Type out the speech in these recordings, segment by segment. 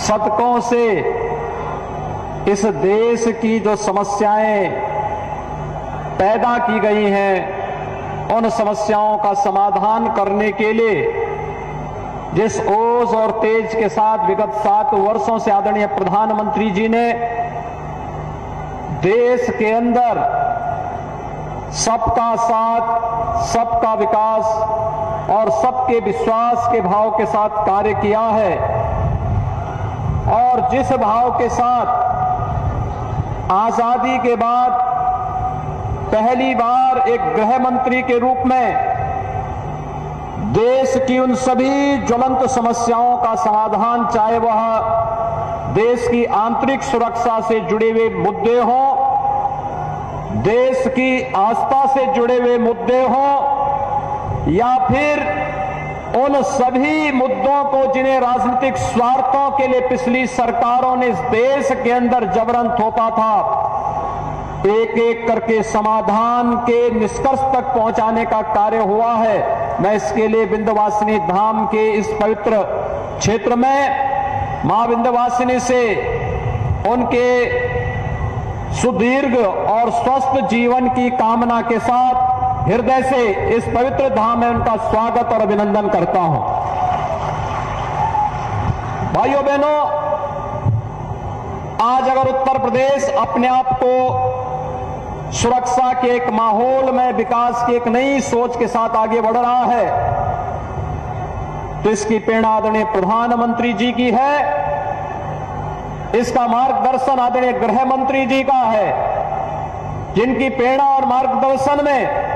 शतकों से इस देश की जो समस्याएं पैदा की गई हैं, उन समस्याओं का समाधान करने के लिए जिस ओज और तेज के साथ विगत 7 वर्षों से आदरणीय प्रधानमंत्री जी ने देश के अंदर सबका साथ, सबका विकास और सबके विश्वास के भाव के साथ कार्य किया है, और जिस भाव के साथ आजादी के बाद पहली बार एक गृह मंत्री के रूप में देश की उन सभी ज्वलंत समस्याओं का समाधान, चाहे वह देश की आंतरिक सुरक्षा से जुड़े हुए मुद्दे हों, देश की आस्था से जुड़े हुए मुद्दे हों, या फिर उन सभी मुद्दों को जिन्हें राजनीतिक स्वार्थों के लिए पिछली सरकारों ने इस देश के अंदर जबरन थोपा था, एक एक करके समाधान के निष्कर्ष तक पहुंचाने का कार्य हुआ है। मैं इसके लिए विंध्यवासिनी धाम के इस पवित्र क्षेत्र में मां विंध्यवासिनी से उनके सुदीर्घ और स्वस्थ जीवन की कामना के साथ हृदय से इस पवित्र धाम में उनका स्वागत और अभिनंदन करता हूं। भाइयों बहनों, आज अगर उत्तर प्रदेश अपने आप को सुरक्षा के एक माहौल में, विकास की एक नई सोच के साथ आगे बढ़ रहा है, तो इसकी प्रेरणा आदरणीय प्रधानमंत्री जी की है, इसका मार्गदर्शन आदरणीय गृह मंत्री जी का है, जिनकी प्रेरणा और मार्गदर्शन में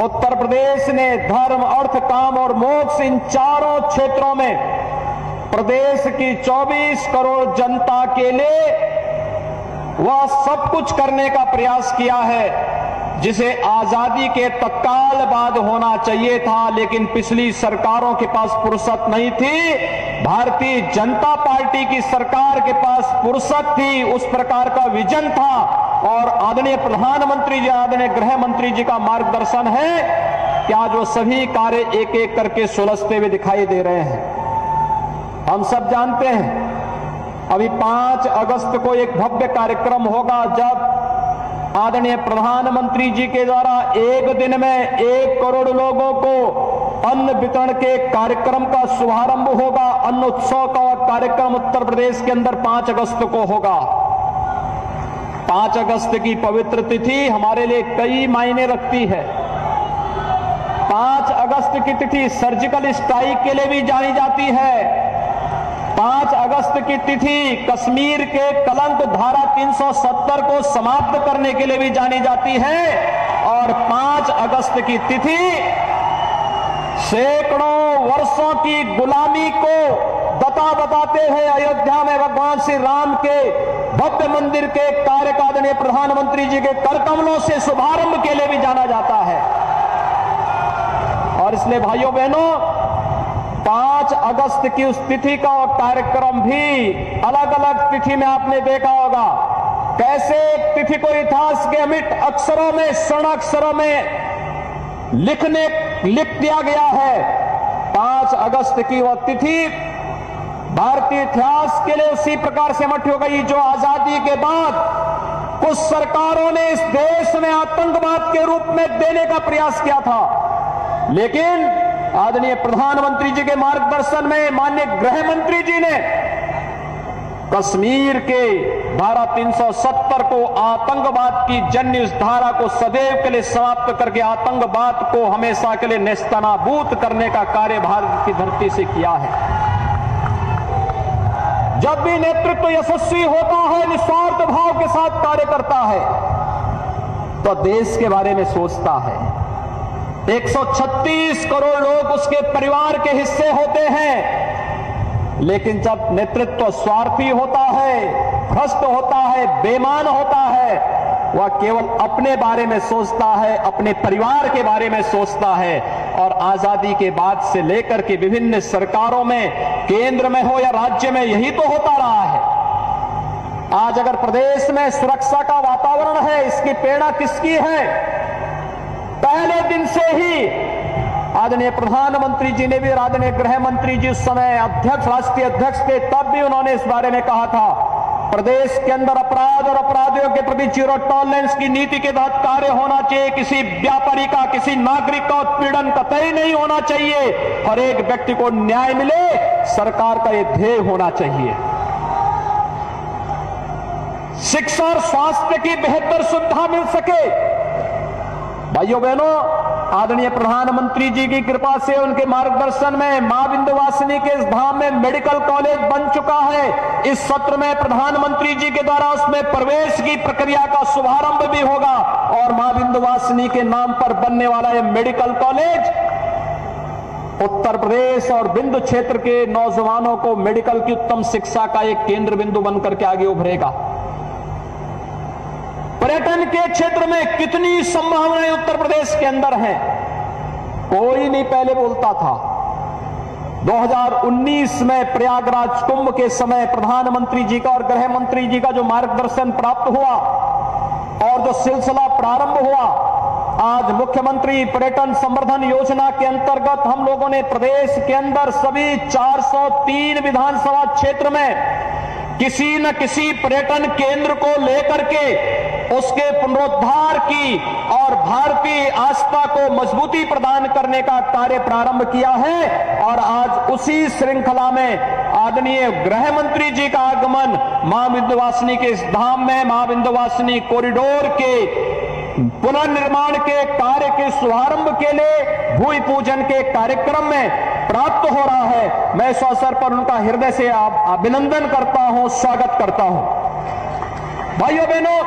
उत्तर प्रदेश ने धर्म, अर्थ, काम और मोक्ष इन चारों क्षेत्रों में प्रदेश की 24 करोड़ जनता के लिए वह सब कुछ करने का प्रयास किया है जिसे आजादी के तत्काल बाद होना चाहिए था, लेकिन पिछली सरकारों के पास फुर्सत नहीं थी। भारतीय जनता पार्टी की सरकार के पास फुर्सत थी, उस प्रकार का विजन था, और आदरणीय प्रधानमंत्री जी, आदरणीय गृह मंत्री जी का मार्गदर्शन है कि आज वो सभी कार्य एक एक करके सुलझते हुए दिखाई दे रहे हैं। हम सब जानते हैं अभी 5 अगस्त को एक भव्य कार्यक्रम होगा, जब आदरणीय प्रधानमंत्री जी के द्वारा एक दिन में 1 करोड़ लोगों को अन्न वितरण के कार्यक्रम का शुभारंभ होगा। अन्न उत्सव का कार्यक्रम उत्तर प्रदेश के अंदर 5 अगस्त को होगा। 5 अगस्त की पवित्र तिथि हमारे लिए कई मायने रखती है। 5 अगस्त की तिथि सर्जिकल स्ट्राइक के लिए भी जानी जाती है। 5 अगस्त की तिथि कश्मीर के कलंक धारा 370 को समाप्त करने के लिए भी जानी जाती है, और 5 अगस्त की तिथि सैकड़ों वर्षों की गुलामी को बताते हैं अयोध्या में भगवान श्री राम के भव्य मंदिर के कार्य का आदरणीय प्रधानमंत्री जी के कर कमलों से शुभारंभ के लिए भी जाना जाता है। और इसलिए भाइयों बहनों, 5 अगस्त की उस तिथि का कार्यक्रम भी अलग अलग तिथि में आपने देखा होगा, कैसे एक तिथि को इतिहास के अमिट अक्षरों में, स्वर्ण अक्षरों में लिख दिया गया है। 5 अगस्त की वह तिथि भारतीय इतिहास के लिए उसी प्रकार से मठ हो गई जो आजादी के बाद कुछ सरकारों ने इस देश में आतंकवाद के रूप में देने का प्रयास किया था, लेकिन आदरणीय प्रधानमंत्री जी के मार्गदर्शन में माननीय गृह मंत्री जी ने कश्मीर के धारा 370 को, आतंकवाद की जन्य इस धारा को सदैव के लिए समाप्त करके आतंकवाद को हमेशा के लिए नेस्तनाबूद करने का कार्य भारत की धरती से किया है। जब भी नेतृत्व यशस्वी होता है, निस्वार्थ भाव के साथ कार्य करता है, तो देश के बारे में सोचता है। 136 करोड़ लोग उसके परिवार के हिस्से होते हैं, लेकिन जब नेतृत्व स्वार्थी होता है, भ्रष्ट होता है, बेईमान होता है, वह केवल अपने बारे में सोचता है, अपने परिवार के बारे में सोचता है। और आजादी के बाद से लेकर के विभिन्न सरकारों में, केंद्र में हो या राज्य में, यही तो होता रहा है। आज अगर प्रदेश में सुरक्षा का वातावरण है, इसकी प्रेरणा किसकी है? पहले दिन से ही आदरणीय प्रधानमंत्री जी ने भी और आदरणीय गृह मंत्री जी उस समय अध्यक्ष, राष्ट्रीय अध्यक्ष थे, तब भी उन्होंने इस बारे में कहा था प्रदेश के अंदर अपराध और अपराधियों के प्रति जीरो टॉलरेंस की नीति के तहत कार्य होना चाहिए। किसी व्यापारी का, किसी नागरिक का उत्पीड़न कतई नहीं होना चाहिए। हर एक व्यक्ति को न्याय मिले, सरकार का यह ध्येय होना चाहिए। शिक्षा और स्वास्थ्य की बेहतर सुविधा मिल सके। भाइयों बहनों, आदरणीय प्रधानमंत्री जी की कृपा से, उनके मार्गदर्शन में मां विंध्यवासिनी के इस धाम में मेडिकल कॉलेज बन चुका है। इस सत्र में प्रधानमंत्री जी के द्वारा उसमें प्रवेश की प्रक्रिया का शुभारंभ भी होगा और मां विंध्यवासिनी के नाम पर बनने वाला यह मेडिकल कॉलेज उत्तर प्रदेश और विंध्य क्षेत्र के नौजवानों को मेडिकल की उत्तम शिक्षा का एक केंद्र बिंदु बनकर के आगे उभरेगा। पर्यटन के क्षेत्र में कितनी संभावनाएं उत्तर प्रदेश के अंदर हैं, कोई नहीं पहले बोलता था। 2019 में प्रयागराज कुंभ के समय प्रधानमंत्री जी का और गृह मंत्री जी का जो मार्गदर्शन प्राप्त हुआ और जो सिलसिला प्रारंभ हुआ, आज मुख्यमंत्री पर्यटन संवर्धन योजना के अंतर्गत हम लोगों ने प्रदेश के अंदर सभी 403 विधानसभा क्षेत्र में किसी न किसी पर्यटन केंद्र को लेकर के उसके पुनरुद्धार की और भारतीय आस्था को मजबूती प्रदान करने का कार्य प्रारंभ किया है। और आज उसी श्रृंखला में आदरणीय गृह मंत्री जी का आगमन मां विंध्यवासिनी के इस धाम में मां विंध्यवासिनी कॉरिडोर के पुनर्निर्माण के कार्य के शुभारंभ के लिए भूमि पूजन के कार्यक्रम में प्राप्त हो रहा है। मैं इस अवसर पर उनका हृदय से अभिनंदन करता हूं, स्वागत करता हूं। भाइयों बहनों,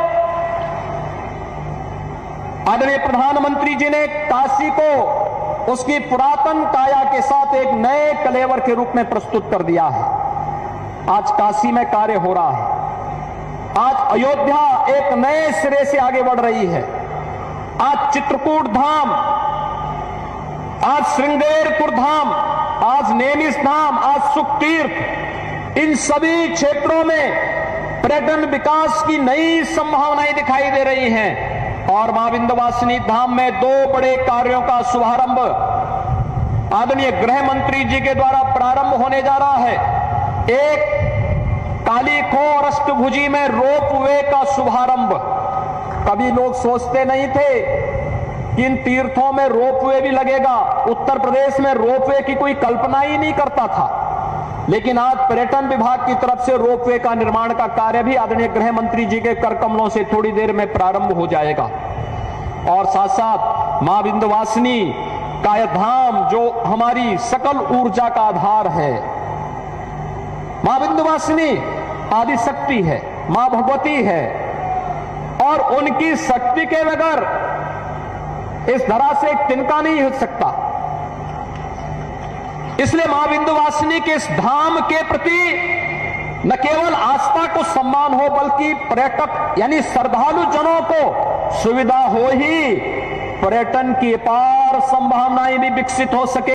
आदरणीय प्रधानमंत्री जी ने काशी को उसकी पुरातन काया के साथ एक नए कलेवर के रूप में प्रस्तुत कर दिया है। आज काशी में कार्य हो रहा है। आज अयोध्या एक नए सिरे से आगे बढ़ रही है। आज चित्रकूट धाम, आज श्रृंगेरपुर धाम, आज नेमिष धाम, आज सुखतीर्थ, इन सभी क्षेत्रों में पर्यटन विकास की नई संभावनाएं दिखाई दे रही हैं। और मां विंध्यवासिनी धाम में दो बड़े कार्यों का शुभारंभ आदरणीय गृह मंत्री जी के द्वारा प्रारंभ होने जा रहा है। एक कालीखो और अष्टभुजी में रोपवे का शुभारंभ। कभी लोग सोचते नहीं थे कि इन तीर्थों में रोपवे भी लगेगा। उत्तर प्रदेश में रोपवे की कोई कल्पना ही नहीं करता था, लेकिन आज पर्यटन विभाग की तरफ से रोपवे का निर्माण का कार्य भी आदरणीय गृह मंत्री जी के कर कमलों से थोड़ी देर में प्रारंभ हो जाएगा। और साथ साथ मां विंध्यवासिनी का यह धाम जो हमारी सकल ऊर्जा का आधार है, मां विंध्यवासिनी आदि शक्ति है, मां भगवती है और उनकी शक्ति के बगैर इस धरा से एक तिनका नहीं हो सकता। इसलिए मां विंध्यवासिनी के इस धाम के प्रति न केवल आस्था को सम्मान हो, बल्कि पर्यटक यानी श्रद्धालु जनों को सुविधा हो ही पर्यटन की अपार संभावनाएं भी विकसित हो सके।